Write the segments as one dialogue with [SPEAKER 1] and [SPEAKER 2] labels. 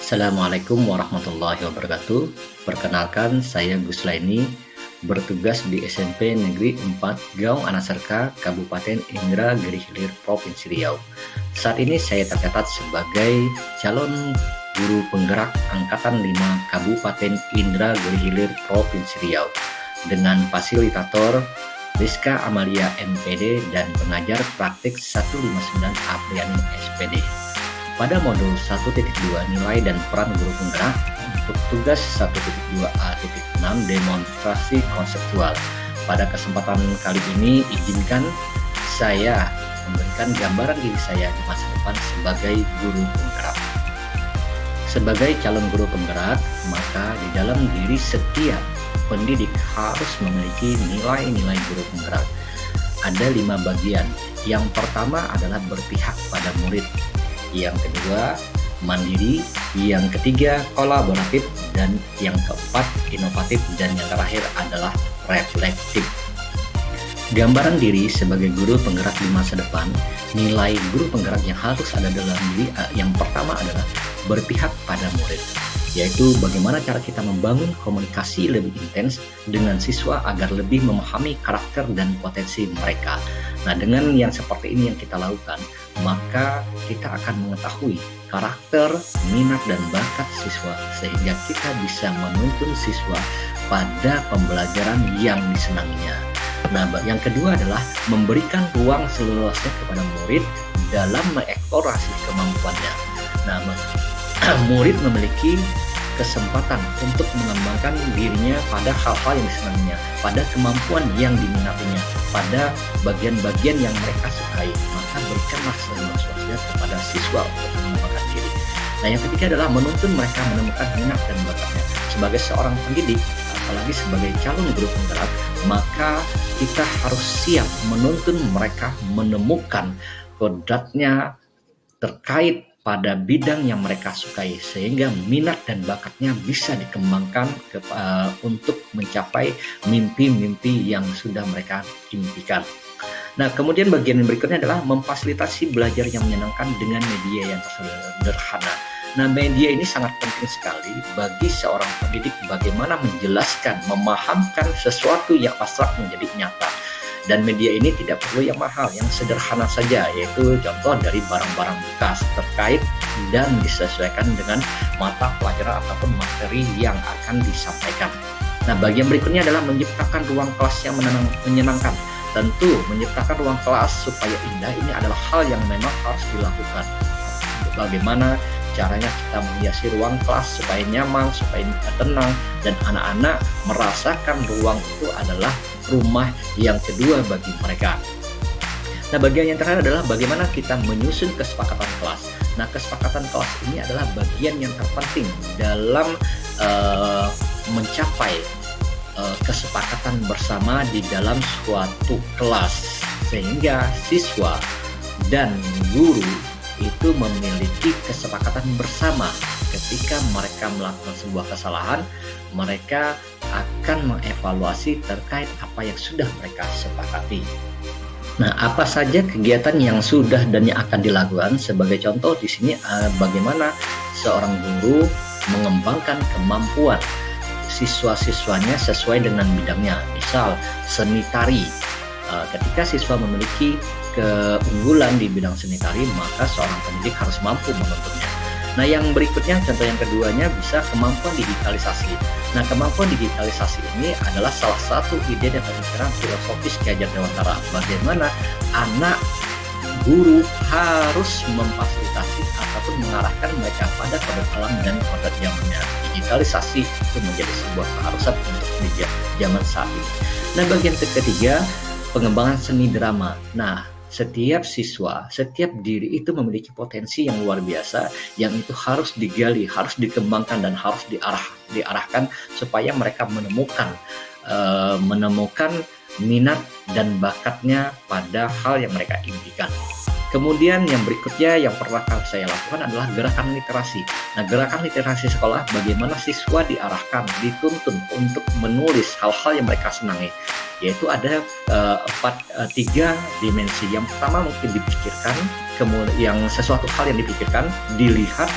[SPEAKER 1] Assalamualaikum warahmatullahi wabarakatuh. Perkenalkan, saya Gus Laini, bertugas di SMP Negeri 4 Gaung Anasarka, Kabupaten Indragiri Hilir, Provinsi Riau. Saat ini saya tercatat sebagai calon guru penggerak Angkatan 5 Kabupaten Indragiri Hilir, Provinsi Riau, dengan fasilitator Rizka Amalia MPD dan pengajar praktik 159 Apriani SPD. Pada modul 1.2 nilai dan peran guru penggerak untuk tugas 1.2a.6 demonstrasi konseptual. Pada kesempatan kali ini izinkan saya memberikan gambaran diri saya di masa depan sebagai guru penggerak. Sebagai calon guru penggerak, maka di dalam diri setiap pendidik harus memiliki nilai-nilai guru penggerak. Ada 5 bagian. Yang pertama adalah berpihak pada murid. Yang kedua, mandiri. Yang ketiga, kolaboratif. Dan yang keempat, inovatif. Dan yang terakhir adalah reflektif. Gambaran diri sebagai guru penggerak di masa depan, nilai guru penggerak yang harus ada dalam diri yang pertama adalah berpihak pada murid, yaitu bagaimana cara kita membangun komunikasi lebih intens dengan siswa agar lebih memahami karakter dan potensi mereka. Nah, dengan yang seperti ini yang kita lakukan, maka kita akan mengetahui karakter, minat, dan bakat siswa sehingga kita bisa menuntun siswa pada pembelajaran yang disenanginya. Nah, yang kedua adalah memberikan ruang seluasnya kepada murid dalam mengeksplorasi kemampuannya. Nah, murid memiliki kesempatan untuk mengembangkan dirinya pada hal-hal yang disenanginya, pada kemampuan yang diminatinya, pada bagian-bagian yang mereka sukai. Maka berikanlah seluas-luasnya kepada siswa untuk mengembangkan diri. Nah, yang ketiga adalah menuntun mereka menemukan minat dan bakatnya. Sebagai seorang pendidik, apalagi sebagai calon guru penggerak, maka kita harus siap menuntun mereka menemukan kodratnya terkait pada bidang yang mereka sukai sehingga minat dan bakatnya bisa dikembangkan untuk mencapai mimpi-mimpi yang sudah mereka impikan. Nah, kemudian bagian berikutnya adalah memfasilitasi belajar yang menyenangkan dengan media yang sederhana. Nah, media ini sangat penting sekali bagi seorang pendidik bagaimana menjelaskan, memahamkan sesuatu yang abstrak menjadi nyata. Dan media ini tidak perlu yang mahal, yang sederhana saja, yaitu contoh dari barang-barang bekas terkait dan disesuaikan dengan mata pelajaran ataupun materi yang akan disampaikan. Nah, bagian berikutnya adalah menciptakan ruang kelas yang menyenangkan. Tentu, menciptakan ruang kelas supaya indah ini adalah hal yang memang harus dilakukan. Bagaimana caranya kita menghiasi ruang kelas supaya nyaman, supaya tenang, dan anak-anak merasakan ruang itu adalah rumah yang kedua bagi mereka. Nah, bagian yang terakhir adalah bagaimana kita menyusun kesepakatan kelas. Nah, kesepakatan kelas ini adalah bagian yang terpenting dalam mencapai kesepakatan bersama di dalam suatu kelas, sehingga siswa dan guru itu memiliki kesepakatan bersama. Ketika mereka melakukan sebuah kesalahan, mereka akan mengevaluasi terkait apa yang sudah mereka sepakati. Nah, apa saja kegiatan yang sudah dan yang akan dilakukan? Sebagai contoh di sini bagaimana seorang guru mengembangkan kemampuan siswa-siswanya sesuai dengan bidangnya. Misal seni tari. Ketika siswa memiliki keunggulan di bidang seni tari, maka seorang pendidik harus mampu menuntunnya. Nah, yang berikutnya, contoh yang keduanya bisa kemampuan digitalisasi. Nah, kemampuan digitalisasi ini adalah salah satu ide dan pemikiran filosofis Ki Hajar Dewantara. Bagaimana anak guru harus memfasilitasi ataupun mengarahkan mereka pada kodrat alam dan kodrat zamannya. Digitalisasi itu menjadi sebuah keharusan untuk di zaman saat ini. Nah, bagian ketiga, pengembangan seni drama. Nah, setiap siswa, setiap diri itu memiliki potensi yang luar biasa yang itu harus digali, harus dikembangkan, dan harus diarahkan supaya mereka menemukan minat dan bakatnya pada hal yang mereka impikan. Kemudian yang berikutnya yang pernah saya lakukan adalah gerakan literasi. Nah, gerakan literasi sekolah bagaimana siswa diarahkan, dituntun untuk menulis hal-hal yang mereka senangi. Yaitu ada tiga dimensi. Yang pertama mungkin dipikirkan, kemudian yang sesuatu hal yang dipikirkan, dilihat,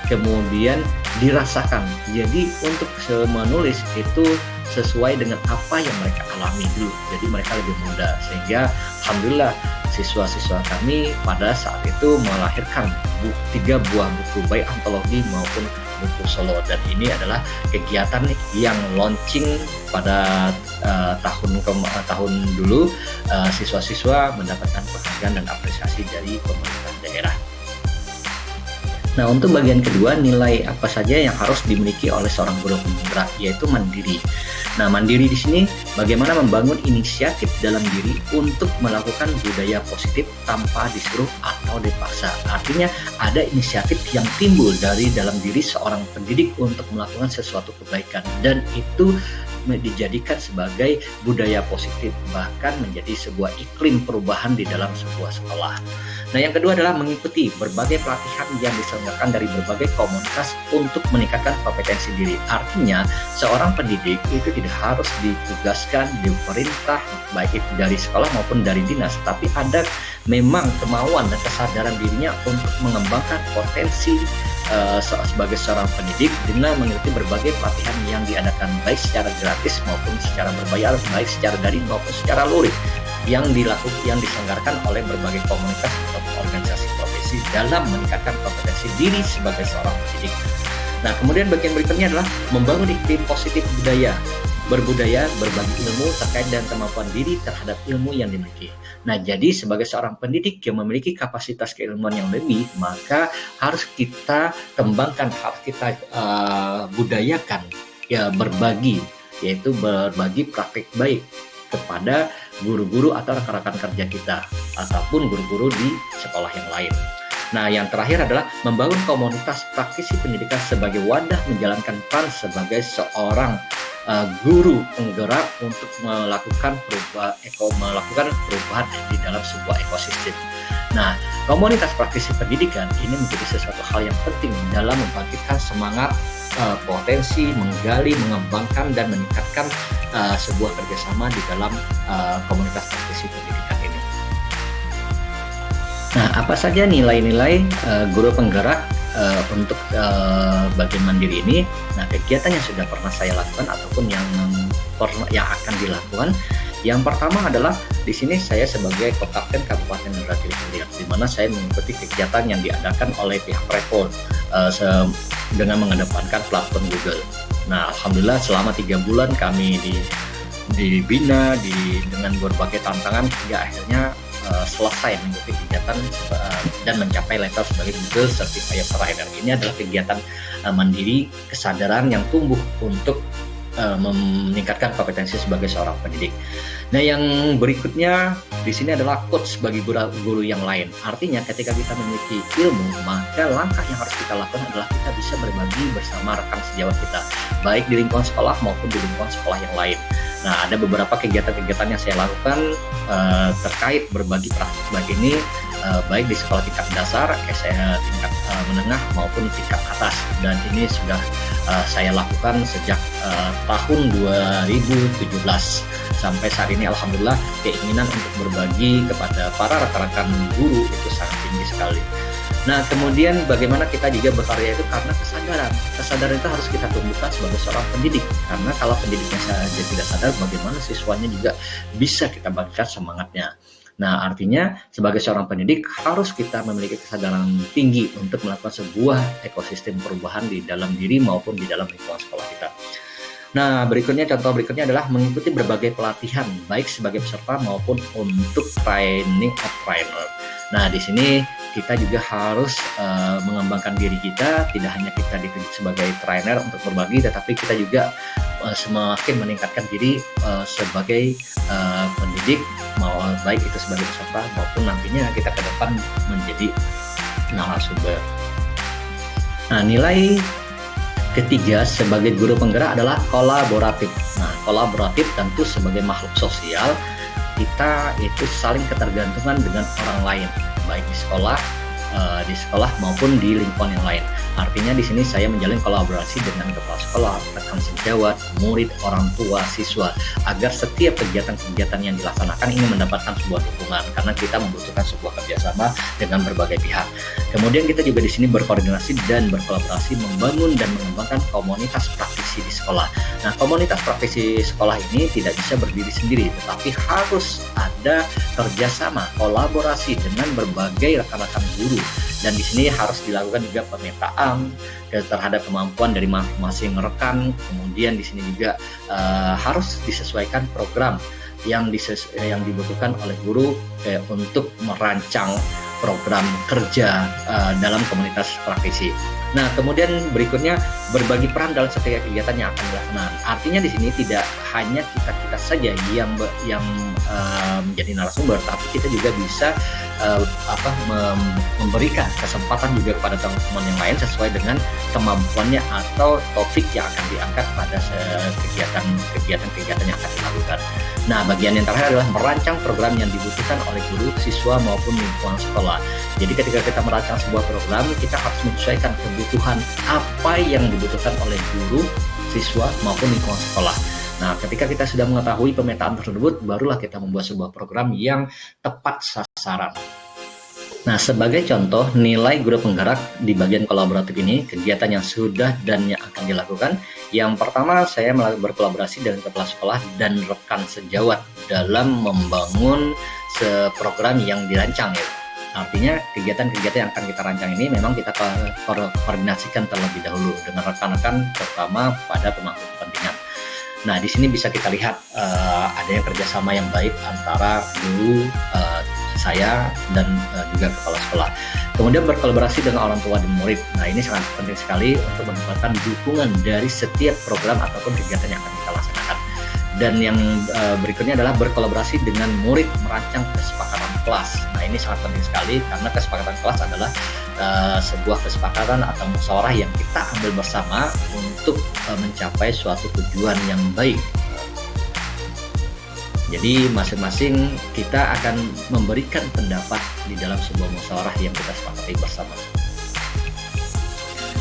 [SPEAKER 1] kemudian dirasakan. Jadi untuk menulis itu sesuai dengan apa yang mereka alami dulu. Jadi mereka lebih muda, sehingga alhamdulillah siswa-siswa kami pada saat itu melahirkan 3 buah buku baik antologi maupun buku solo, dan ini adalah kegiatan yang launching pada tahun dulu. Siswa-siswa mendapatkan penghargaan dan apresiasi dari pemerintah daerah. Nah, untuk bagian kedua, nilai apa saja yang harus dimiliki oleh seorang guru penggerak, yaitu mandiri. Nah, mandiri di sini bagaimana membangun inisiatif dalam diri untuk melakukan budaya positif tanpa disuruh atau dipaksa. Artinya ada inisiatif yang timbul dari dalam diri seorang pendidik untuk melakukan sesuatu kebaikan, dan itu dijadikan sebagai budaya positif, bahkan menjadi sebuah iklim perubahan di dalam sebuah sekolah. Nah, yang kedua adalah mengikuti berbagai pelatihan yang diselenggarakan dari berbagai komunitas untuk meningkatkan kompetensi diri. Artinya, seorang pendidik itu tidak harus ditugaskan di pemerintah, baik itu dari sekolah maupun dari dinas, tapi ada memang kemauan dan kesadaran dirinya untuk mengembangkan potensi sebagai seorang pendidik dengan mengikuti berbagai pelatihan yang diadakan baik secara gratis maupun secara berbayar, baik secara daring maupun secara luring, yang diselenggarakan oleh berbagai komunitas atau organisasi profesi dalam meningkatkan kompetensi diri sebagai seorang pendidik. Nah, kemudian bagian berikutnya adalah membangun iklim positif budaya. Berbudaya, berbagi ilmu terkait dengan kemampuan diri terhadap ilmu yang dimiliki. Nah, jadi sebagai seorang pendidik yang memiliki kapasitas keilmuan yang lebih, maka harus kita kembangkan, harus kita budayakan, ya, berbagi, yaitu berbagi praktik baik kepada guru-guru atau rekan-rekan kerja kita ataupun guru-guru di sekolah yang lain. Nah, yang terakhir adalah membangun komunitas praktisi pendidikan sebagai wadah menjalankan peran sebagai seorang guru penggerak untuk melakukan perubahan di dalam sebuah ekosistem. Nah, komunitas praktisi pendidikan ini menjadi sesuatu hal yang penting dalam membangkitkan semangat, potensi, menggali, mengembangkan, dan meningkatkan sebuah kerjasama di dalam komunitas praktisi pendidikan ini. Nah, apa saja nilai-nilai guru penggerak untuk bagian mandiri ini? Nah, kegiatan yang sudah pernah saya lakukan ataupun yang akan dilakukan, yang pertama adalah di sini saya sebagai Kopkapten Kabupaten Negeri Hilir, di mana saya mengikuti kegiatan yang diadakan oleh pihak Repol dengan mengedepankan platform Google. Nah, alhamdulillah selama 3 bulan kami dibina dengan berbagai tantangan hingga akhirnya selesai mengikuti kegiatan dan mencapai level sebagai Google Certified Trainer. Ini adalah kegiatan mandiri kesadaran yang tumbuh untuk meningkatkan kompetensi sebagai seorang pendidik. Nah, yang berikutnya di sini adalah coach bagi guru yang lain. Artinya ketika kita memiliki ilmu, maka langkah yang harus kita lakukan adalah kita bisa berbagi bersama rekan sejawat kita, baik di lingkungan sekolah maupun di lingkungan sekolah yang lain. Nah, ada beberapa kegiatan-kegiatan yang saya lakukan terkait berbagi praktik baik ini, baik di sekolah tingkat dasar, tingkat menengah maupun tingkat atas, dan ini sudah saya lakukan sejak tahun 2017 sampai saat ini. Alhamdulillah keinginan untuk berbagi kepada para rekan-rekan guru itu sangat tinggi sekali. Nah, kemudian bagaimana kita juga berkarya itu karena kesadaran itu harus kita tumbuhkan sebagai seorang pendidik, karena kalau pendidiknya saja tidak sadar, bagaimana siswanya juga bisa kita bangkitkan semangatnya. Nah, artinya sebagai seorang pendidik harus kita memiliki kesadaran tinggi untuk melakukan sebuah ekosistem perubahan di dalam diri maupun di dalam lingkungan sekolah kita. Nah, contoh berikutnya adalah mengikuti berbagai pelatihan, baik sebagai peserta maupun untuk training of trainer. Nah, di sini kita juga harus mengembangkan diri kita, tidak hanya kita ditunjuk sebagai trainer untuk berbagi, tetapi kita juga semakin meningkatkan diri sebagai pendidik, baik itu sebagai peserta maupun nantinya kita ke depan menjadi narasumber. Nah, nilai ketiga sebagai guru penggerak adalah kolaboratif. Nah, kolaboratif tentu sebagai makhluk sosial, kita itu saling ketergantungan dengan orang lain, baik di sekolah maupun di lingkungan yang lain. Artinya di sini saya menjalin kolaborasi dengan kepala sekolah, rekan sejawat, murid, orang tua, siswa, agar setiap kegiatan-kegiatan yang dilaksanakan ini mendapatkan sebuah dukungan, karena kita membutuhkan sebuah kerjasama dengan berbagai pihak. Kemudian kita juga di sini berkoordinasi dan berkolaborasi membangun dan mengembangkan komunitas praktisi di sekolah. Nah, komunitas praktisi sekolah ini tidak bisa berdiri sendiri, tetapi harus ada kerjasama, kolaborasi dengan berbagai rekan-rekan guru. Dan di sini harus dilakukan juga pemetaan terhadap kemampuan dari masing-masing rekan. Kemudian di sini juga harus disesuaikan program yang dibutuhkan oleh guru untuk merancang program kerja dalam komunitas praktisi. Nah, kemudian berikutnya berbagi peran dalam setiap kegiatan yang akan dilaksanakan. Artinya di sini tidak hanya kita saja yang menjadi narasumber, tapi kita juga bisa memberikan kesempatan juga kepada teman-teman yang lain sesuai dengan kemampuannya atau topik yang akan diangkat pada kegiatan-kegiatan yang akan dilakukan. Nah, bagian yang terakhir adalah merancang program yang dibutuhkan oleh guru, siswa maupun lingkungan sekolah. Jadi ketika kita merancang sebuah program, kita harus menyesuaikan kebutuhan apa yang dibutuhkan oleh guru, siswa maupun lingkungan sekolah. Nah, ketika kita sudah mengetahui pemetaan tersebut, barulah kita membuat sebuah program yang tepat sasaran. Nah, sebagai contoh, nilai guru penggerak di bagian kolaboratif ini, kegiatan yang sudah dan yang akan dilakukan. Yang pertama, saya berkolaborasi dengan kepala sekolah dan rekan sejawat dalam membangun program yang dirancang ya. Artinya kegiatan-kegiatan yang akan kita rancang ini memang kita koordinasikan terlebih dahulu dengan rekan-rekan, terutama pada pemangku kepentingan. Nah, di sini bisa kita lihat adanya kerjasama yang baik antara guru, saya, dan juga kepala sekolah. Kemudian berkolaborasi dengan orang tua dan murid. Nah, ini sangat penting sekali untuk mendapatkan dukungan dari setiap program ataupun kegiatan yang akan kita laksanakan. Dan yang berikutnya adalah berkolaborasi dengan murid merancang kesepakatan kelas. Nah, ini sangat penting sekali karena kesepakatan kelas adalah sebuah kesepakatan atau musyawarah yang kita ambil bersama untuk mencapai suatu tujuan yang baik. Jadi masing-masing kita akan memberikan pendapat di dalam sebuah musyawarah yang kita sepakati bersama.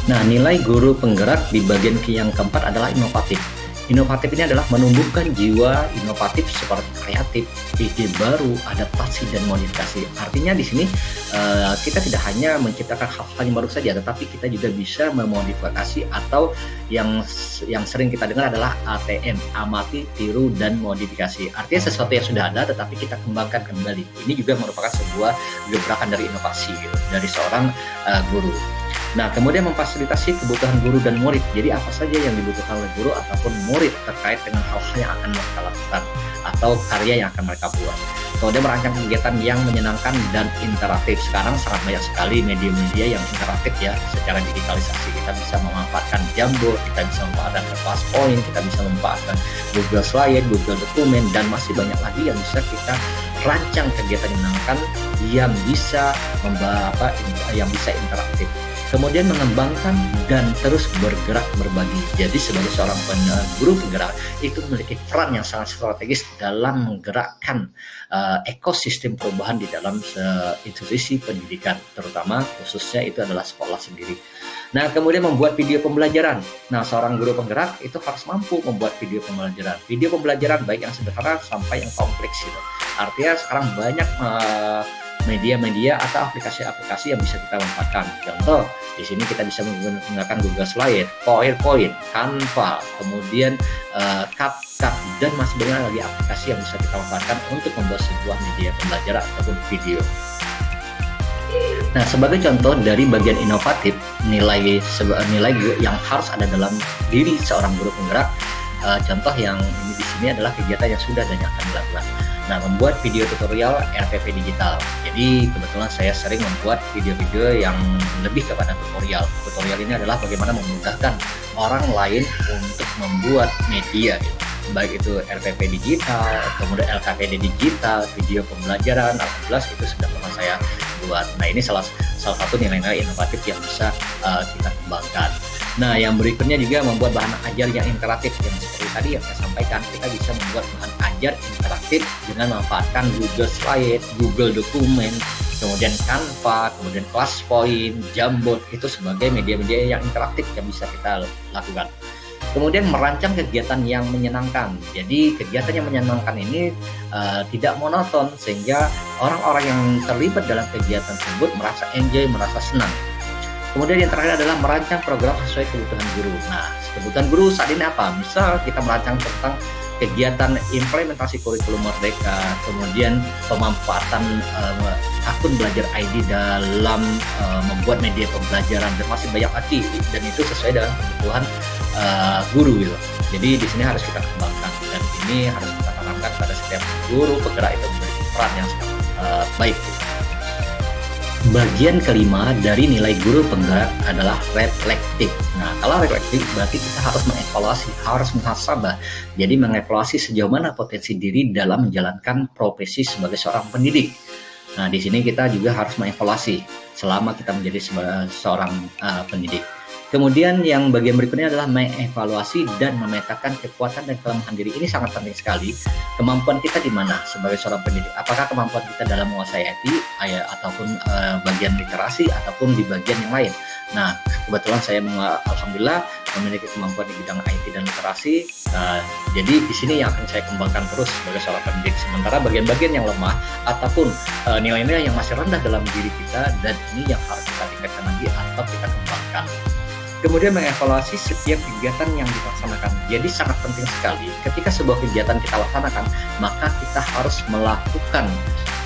[SPEAKER 1] Nah, nilai guru penggerak di bagian yang keempat adalah inovatif. Inovatif ini adalah menumbuhkan jiwa inovatif seperti kreatif, ide baru, adaptasi, dan modifikasi. Artinya di sini kita tidak hanya menciptakan hal-hal yang baru saja, tetapi kita juga bisa memodifikasi atau yang sering kita dengar adalah ATM, amati, tiru, dan modifikasi. Artinya sesuatu yang sudah ada tetapi kita kembangkan kembali. Ini juga merupakan sebuah gebrakan dari inovasi gitu, dari seorang guru. Nah, kemudian memfasilitasi kebutuhan guru dan murid. Jadi apa saja yang dibutuhkan oleh guru ataupun murid terkait dengan hal-hal yang akan mereka lakukan atau karya yang akan mereka buat. Kemudian merancang kegiatan yang menyenangkan dan interaktif. Sekarang sangat banyak sekali media-media yang interaktif ya, secara digitalisasi. Kita bisa memanfaatkan Jamboard, kita bisa memanfaatkan PowerPoint, kita bisa memanfaatkan Google Slide, Google Dokumen, dan masih banyak lagi yang bisa kita rancang kegiatan yang menyenangkan yang bisa yang bisa interaktif. Kemudian mengembangkan dan terus bergerak berbagi. Jadi sebagai seorang guru penggerak itu memiliki peran yang sangat strategis dalam menggerakkan ekosistem perubahan di dalam institusi pendidikan, terutama khususnya itu adalah sekolah sendiri. Nah, kemudian membuat video pembelajaran. Nah, seorang guru penggerak itu harus mampu membuat video pembelajaran. Video pembelajaran baik yang sederhana sampai yang kompleks gitu. Artinya sekarang banyak media-media atau aplikasi-aplikasi yang bisa kita manfaatkan. Contoh, di sini kita bisa menggunakan Google Slide, PowerPoint, Canva, kemudian CapCut, dan masih banyak lagi aplikasi yang bisa kita manfaatkan untuk membuat sebuah media pembelajaran ataupun video. Nah, sebagai contoh dari bagian inovatif, nilai yang harus ada dalam diri seorang guru penggerak, contoh yang ini di sini adalah kegiatan yang sudah dan yang akan dilakukan. Nah, membuat video tutorial RPP digital. Jadi kebetulan saya sering membuat video-video yang lebih kepada tutorial. Tutorial ini adalah bagaimana memudahkan orang lain untuk membuat media gitu. Baik itu RPP digital, kemudian LKPD digital, video pembelajaran, alhamdulillah itu sudah pernah saya buat. Nah, ini salah satu nilai-nilai inovatif yang bisa kita kembangkan. Nah, yang berikutnya juga membuat bahan ajar yang interaktif, yang seperti tadi yang saya sampaikan, kita bisa membuat bahan ajar interaktif dengan memanfaatkan Google Slide, Google Dokumen, kemudian Canva, kemudian ClassPoint, Jamboard, itu sebagai media-media yang interaktif yang bisa kita lakukan. Kemudian merancang kegiatan yang menyenangkan. Jadi kegiatan yang menyenangkan ini tidak monoton, sehingga orang-orang yang terlibat dalam kegiatan tersebut merasa enjoy, merasa senang. Kemudian yang terakhir adalah merancang program sesuai kebutuhan guru. Nah, kebutuhan guru saat ini apa? Misal kita merancang tentang kegiatan implementasi kurikulum Merdeka, kemudian pemanfaatan akun belajar ID dalam membuat media pembelajaran, dan masih banyak lagi, dan itu sesuai dengan kebutuhan guru gitu. Jadi di sini harus kita kembangkan, dan ini harus kita tanamkan pada setiap guru penggerak itu memiliki peran yang sangat baik gitu. Bagian kelima dari nilai guru penggerak adalah reflektif. Nah, kalau reflektif berarti kita harus mengevaluasi, harus muhasabah. Jadi mengevaluasi sejauh mana potensi diri dalam menjalankan profesi sebagai seorang pendidik. Nah, di sini kita juga harus mengevaluasi selama kita menjadi seorang pendidik. Kemudian yang bagian berikutnya adalah mengevaluasi dan memetakan kekuatan dan kelemahan diri. Ini sangat penting sekali. Kemampuan kita di mana sebagai seorang pendidik? Apakah kemampuan kita dalam menguasai IT, ataupun bagian literasi, ataupun di bagian yang lain? Nah, kebetulan saya alhamdulillah memiliki kemampuan di bidang IT dan literasi. Jadi di sini yang akan saya kembangkan terus sebagai seorang pendidik. Sementara bagian-bagian yang lemah ataupun nilai-nilai yang masih rendah dalam diri kita, dan ini yang harus kita tingkatkan lagi atau kita kembangkan. Kemudian mengevaluasi setiap kegiatan yang dilaksanakan. Jadi sangat penting sekali ketika sebuah kegiatan kita laksanakan, maka kita harus melakukan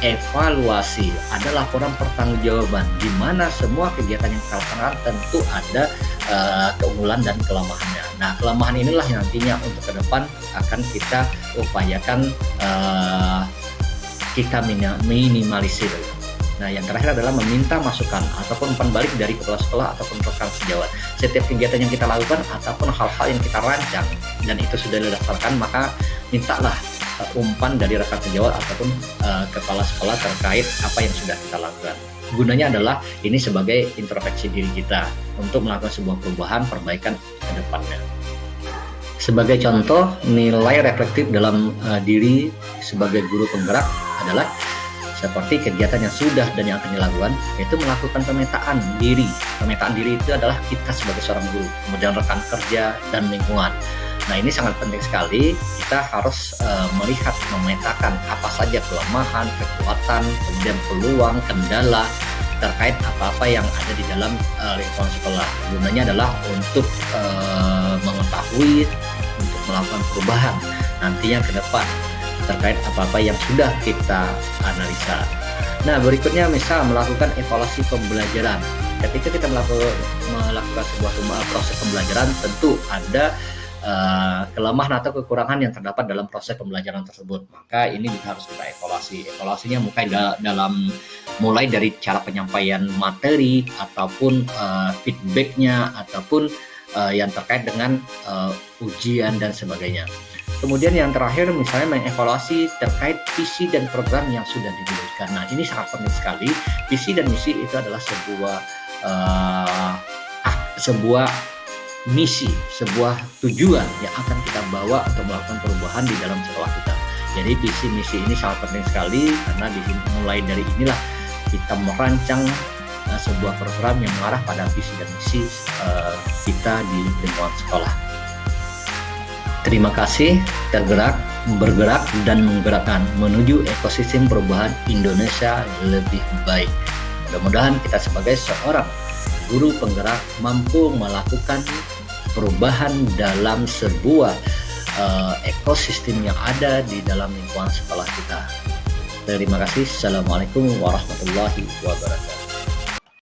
[SPEAKER 1] evaluasi. Ada laporan pertanggungjawaban di mana semua kegiatan yang kita laksanakan tentu ada keunggulan dan kelemahannya. Nah, kelemahan inilah yang nantinya untuk ke depan akan kita upayakan kita minimalisir. Nah, yang terakhir adalah meminta masukan ataupun umpan balik dari kepala sekolah ataupun rekan sejawat. Setiap kegiatan yang kita lakukan ataupun hal-hal yang kita rancang dan itu sudah dilaksanakan, maka mintalah umpan dari rekan sejawat ataupun kepala sekolah terkait apa yang sudah kita lakukan. Gunanya adalah ini sebagai introspeksi diri kita untuk melakukan sebuah perubahan, perbaikan ke depannya. Sebagai contoh, nilai reflektif dalam diri sebagai guru penggerak adalah seperti kegiatan yang sudah dan yang akan dilakukan, yaitu melakukan pemetaan diri. Pemetaan diri itu adalah kita sebagai seorang guru, kemudian rekan kerja dan lingkungan. Nah, ini sangat penting sekali. Kita harus melihat, memetakan apa saja kelemahan, kekuatan, kemudian peluang, kendala terkait apa-apa yang ada di dalam lingkungan sekolah. Gunanya adalah untuk mengetahui, untuk melakukan perubahan nantinya ke depan terkait apa-apa yang sudah kita analisa. Nah, berikutnya misal melakukan evaluasi pembelajaran. Ketika kita melakukan sebuah proses pembelajaran, tentu ada kelemahan atau kekurangan yang terdapat dalam proses pembelajaran tersebut. Maka ini juga harus kita evaluasi. Evaluasinya mulai dari cara penyampaian materi, ataupun feedbacknya, ataupun yang terkait dengan ujian dan sebagainya. Kemudian yang terakhir misalnya mengevaluasi terkait visi dan program yang sudah diwujudkan. Nah, ini sangat penting sekali. Visi dan misi itu adalah sebuah misi, sebuah tujuan yang akan kita bawa untuk melakukan perubahan di dalam sekolah kita. Jadi visi misi ini sangat penting sekali, karena mulai dari inilah kita merancang sebuah program yang mengarah pada visi dan misi kita di lingkungan sekolah. Terima kasih, bergerak dan menggerakkan menuju ekosistem perubahan Indonesia lebih baik. Mudah-mudahan kita sebagai seorang guru penggerak mampu melakukan perubahan dalam sebuah ekosistem yang ada di dalam lingkungan sekolah kita. Terima kasih. Assalamualaikum warahmatullahi wabarakatuh.